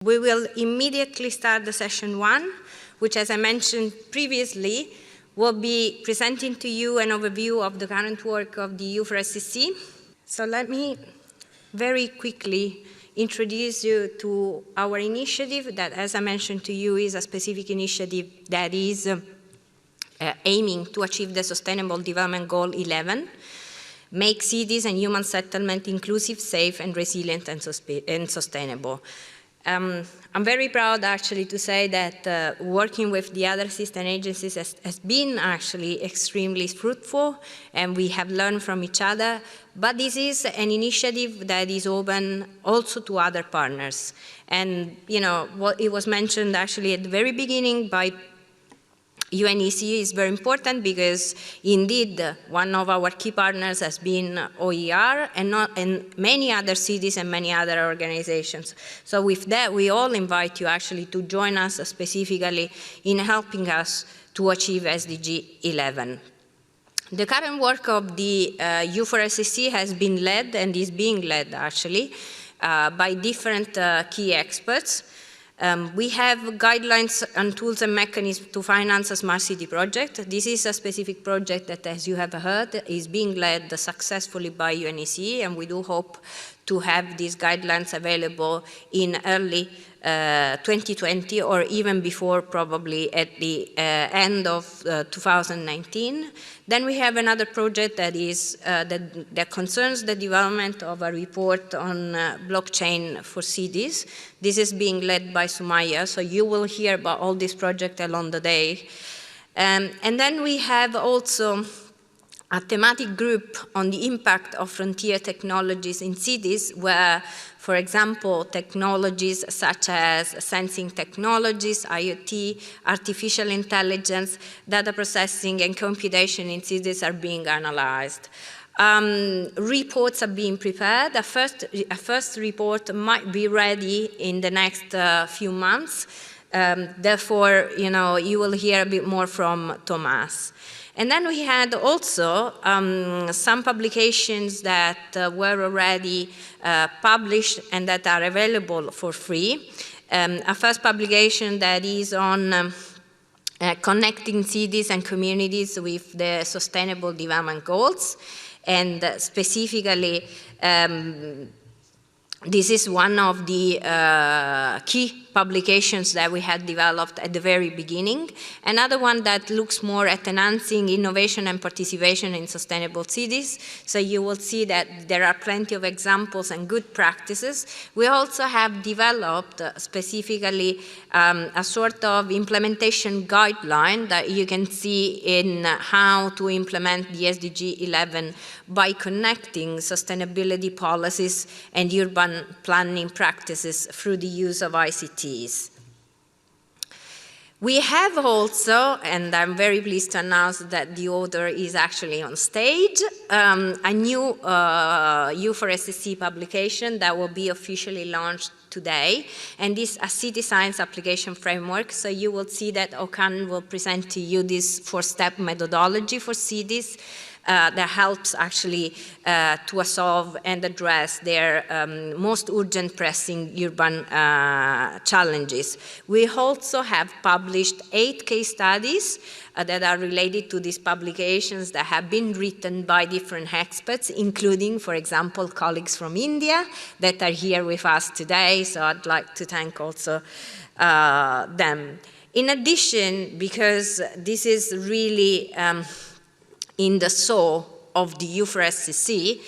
We will immediately start the session 1, which, as I mentioned previously, will be presenting to you an overview of the current work of the U4SSC. So let me very quickly introduce you to our initiative that, as I mentioned to you, is a specific initiative that is aiming to achieve the Sustainable Development Goal 11, make cities and human settlement inclusive, safe, and resilient and sustainable. I'm very proud actually to say that working with the other assistant agencies has been actually extremely fruitful, and we have learned from each other. But this is an initiative that is open also to other partners. And you know, what it was mentioned actually at the very beginning by UNECE is very important because indeed one of our key partners has been OER and many other cities and many other organizations. So with that, we all invite you actually to join us specifically in helping us to achieve SDG 11. The current work of the U4SSC has been led and is being led actually by different key experts. We have guidelines and tools and mechanisms to finance a smart city project. This is a specific project that, as you have heard, is being led successfully by UNECE, and we do hope to have these guidelines available in early 2020 or even before, probably at the end of 2019. Then we have another project that is that concerns the development of a report on blockchain for cities. This is being led by Sumaya, so you will hear about all these projects along the day. And then we have also a thematic group on the impact of frontier technologies in cities where, for example, technologies such as sensing technologies, IoT, artificial intelligence, data processing, and computation in cities are being analyzed. Reports are being prepared. A first report might be ready in the next few months. Therefore, you know, you will hear a bit more from Thomas. And then we had also some publications that were already published and that are available for free. A first publication that is on connecting cities and communities with the Sustainable Development Goals, and specifically this is one of the key publications that we had developed at the very beginning. Another one that looks more at enhancing innovation and participation in sustainable cities. So you will see that there are plenty of examples and good practices. We also have developed specifically a sort of implementation guideline that you can see in how to implement the SDG 11 by connecting sustainability policies and urban planning practices through the use of ICTs. We have also, and I'm very pleased to announce that the author is actually on stage, a new U4SSC publication that will be officially launched today, and this is a city science application framework. So you will see that Okan will present to you this 4-step methodology for cities that helps actually to solve and address their most urgent pressing urban challenges. We also have published 8 case studies that are related to these publications that have been written by different experts, including, for example, colleagues from India that are here with us today, so I'd like to thank also them. In addition, because this is really in the soul of the U4SSC,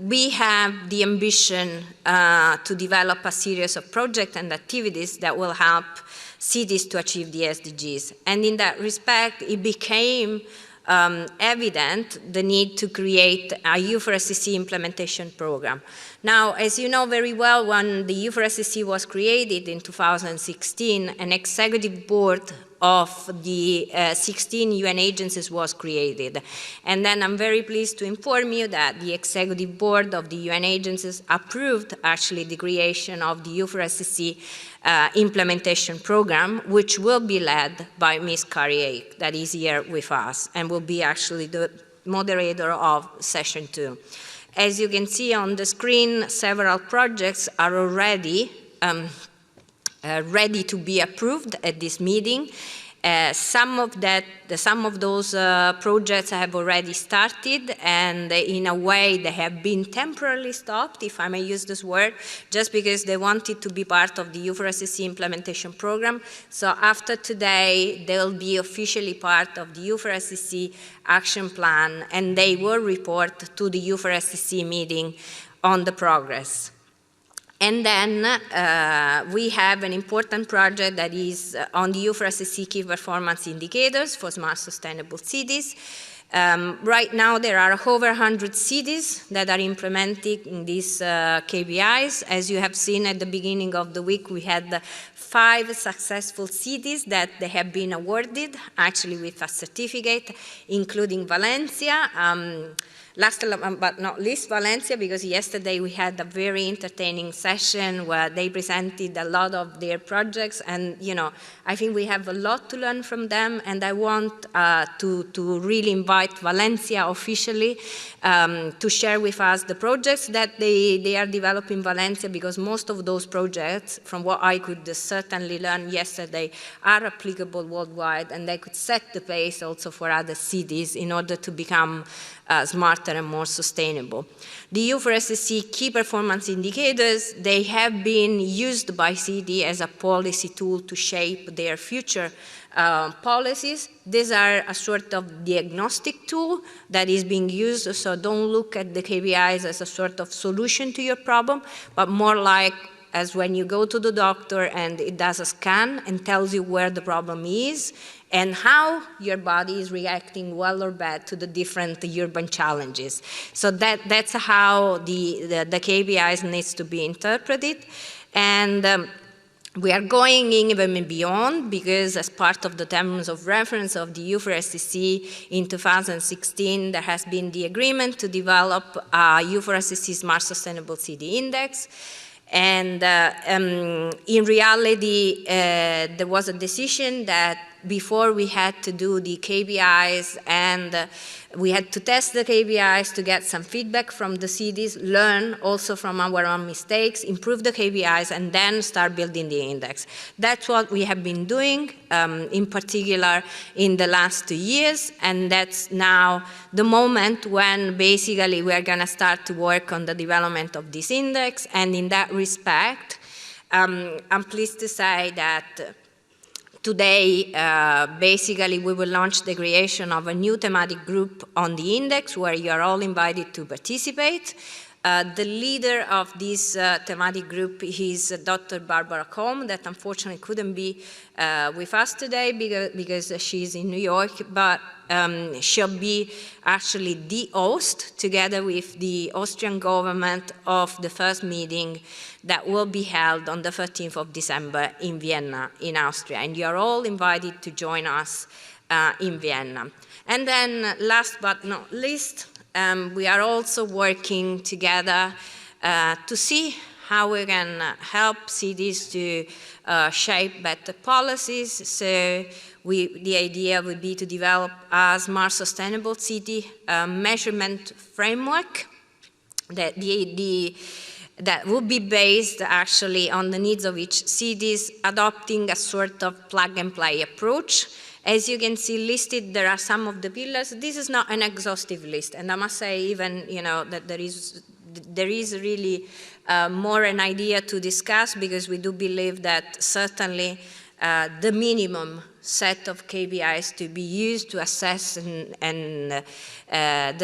we have the ambition to develop a series of projects and activities that will help cities to achieve the SDGs. And in that respect, it became evident the need to create a U4SSC implementation program. Now, as you know very well, when the U4SSC was created in 2016, an executive board of the 16 UN agencies was created. And then I'm very pleased to inform you that the executive board of the UN agencies approved actually the creation of the U4SSC implementation program, which will be led by Ms. Carrier, that is here with us, and will be actually the moderator of session 2. As you can see on the screen, several projects are already ready to be approved at this meeting. Some of those projects have already started, and in a way they have been temporarily stopped, if I may use this word, just because they wanted to be part of the U4SSC implementation program. So after today, they'll be officially part of the U4SSC action plan, and they will report to the U4SSC meeting on the progress. And then we have an important project that is on the U4SSC key performance indicators for smart sustainable cities. Right now there are over 100 cities that are implementing these KPIs. As you have seen at the beginning of the week, we had 5 successful cities that they have been awarded, actually with a certificate, including Valencia. Last but not least, Valencia, because yesterday we had a very entertaining session where they presented a lot of their projects, and I think we have a lot to learn from them, and I want to really invite Valencia officially to share with us the projects that they are developing in Valencia, because most of those projects, from what I could certainly learn yesterday, are applicable worldwide, and they could set the pace also for other cities in order to become smarter and more sustainable. The U4SSC key performance indicators, they have been used by city as a policy tool to shape their future policies. These are a sort of diagnostic tool that is being used, so don't look at the KPIs as a sort of solution to your problem, but more like as when you go to the doctor and it does a scan and tells you where the problem is and how your body is reacting well or bad to the different urban challenges. So that's how the KPIs needs to be interpreted. And we are going even beyond, because as part of the terms of reference of the U4SSC in 2016, there has been the agreement to develop a U4SSC Smart Sustainable City Index. And in reality, there was a decision that before we had to do the KPIs, and we had to test the KPIs to get some feedback from the cities, learn also from our own mistakes, improve the KPIs, and then start building the index. That's what we have been doing, in particular in the last 2 years, and that's now the moment when basically we are going to start to work on the development of this index. And in that respect, I'm pleased to say that today, basically, we will launch the creation of a new thematic group on the index where you are all invited to participate. The leader of this thematic group is Dr. Barbara Combe, that unfortunately couldn't be with us today because she's in New York, but she'll be actually the host, together with the Austrian government, of the first meeting that will be held on the 13th of December in Vienna, in Austria. And you're all invited to join us in Vienna. And then last but not least, we are also working together to see how we can help cities to shape better policies. So the idea would be to develop a smart sustainable city measurement framework that would be based actually on the needs of each city, adopting a sort of plug-and-play approach. As you can see listed, there are some of the pillars. This is not an exhaustive list, and I must say even that there is really more an idea to discuss, because we do believe that certainly the minimum set of KPIs to be used to assess the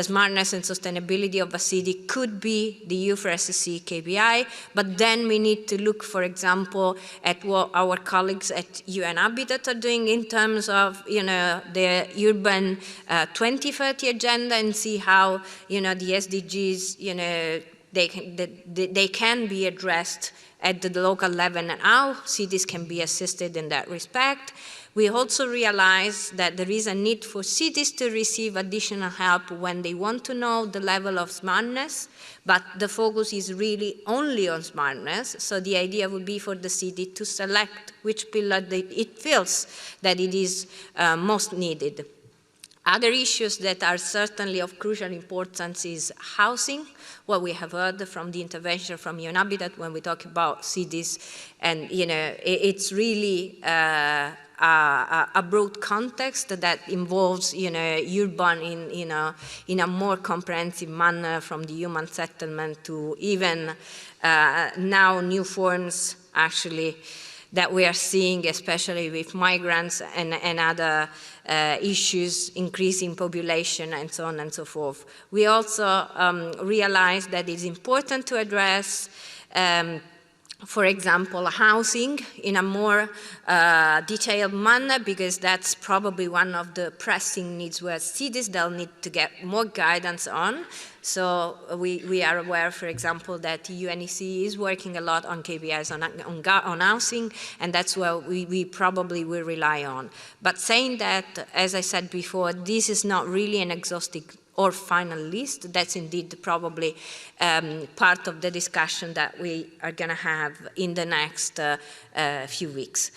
smartness and sustainability of a city could be the U4SSC KPI, but then we need to look, for example, at what our colleagues at UN Habitat are doing in terms of the urban 2030 agenda, and see how the SDGs they can be addressed at the local level, and how cities can be assisted in that respect. We also realize that there is a need for cities to receive additional help when they want to know the level of smartness, but the focus is really only on smartness. So the idea would be for the city to select which pillar it feels that it is most needed. Other issues that are certainly of crucial importance is housing, what we have heard from the intervention from UN Habitat when we talk about cities, and it's really a broad context that involves urban in a more comprehensive manner, from the human settlement to even now new forms actually that we are seeing, especially with migrants and other issues, increasing population and so on and so forth. We also realize that it's important to address for example, housing in a more detailed manner, because that's probably one of the pressing needs where cities they'll need to get more guidance on. So we are aware, for example, that UNEC is working a lot on KPIs on housing, and that's where we probably will rely on. But saying that, as I said before, this is not really an exhaustive or final list. That's indeed probably part of the discussion that we are going to have in the next few weeks.